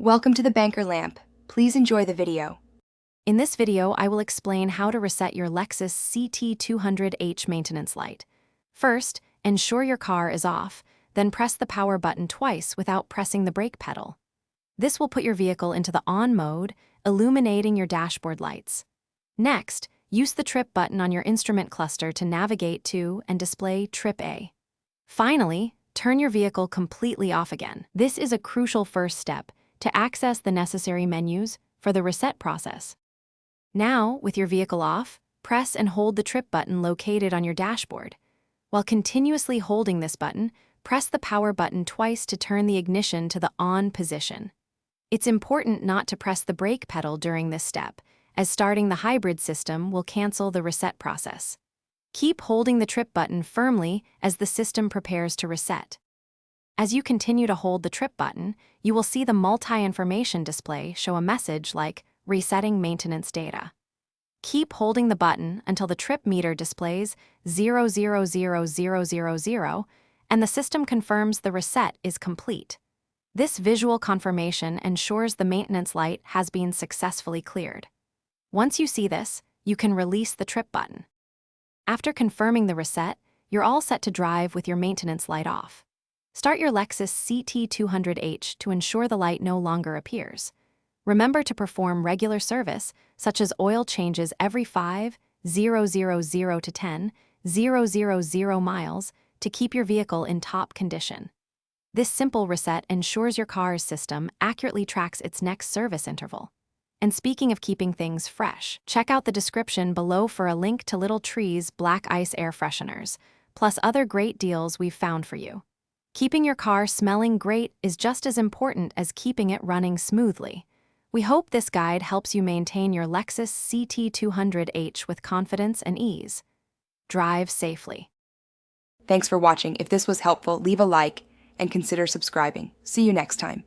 Welcome to the Banker Lamp. Please enjoy the video. In this video, I will explain how to reset your Lexus CT200H maintenance light. First, ensure your car is off, then press the power button twice without pressing the brake pedal. This will put your vehicle into the on mode, illuminating your dashboard lights. Next, use the trip button on your instrument cluster to navigate to and display Trip A. Finally, turn your vehicle completely off again. This is a crucial first step to access the necessary menus for the reset process. Now, with your vehicle off, press and hold the trip button located on your dashboard. While continuously holding this button, press the power button twice to turn the ignition to the on position. It's important not to press the brake pedal during this step, as starting the hybrid system will cancel the reset process. Keep holding the trip button firmly as the system prepares to reset. As you continue to hold the trip button, you will see the multi-information display show a message like Resetting Maintenance Data. Keep holding the button until the trip meter displays 000000 and the system confirms the reset is complete. This visual confirmation ensures the maintenance light has been successfully cleared. Once you see this, you can release the trip button. After confirming the reset, you're all set to drive with your maintenance light off. Start your Lexus CT200H to ensure the light no longer appears. Remember to perform regular service, such as oil changes every 5,000 to 10,000 miles to keep your vehicle in top condition. This simple reset ensures your car's system accurately tracks its next service interval. And speaking of keeping things fresh, check out the description below for a link to Little Tree's Black Ice Air Fresheners, plus other great deals we've found for you. Keeping your car smelling great is just as important as keeping it running smoothly. We hope this guide helps you maintain your Lexus CT200H with confidence and ease. Drive safely. Thanks for watching. If this was helpful, leave a like and consider subscribing. See you next time.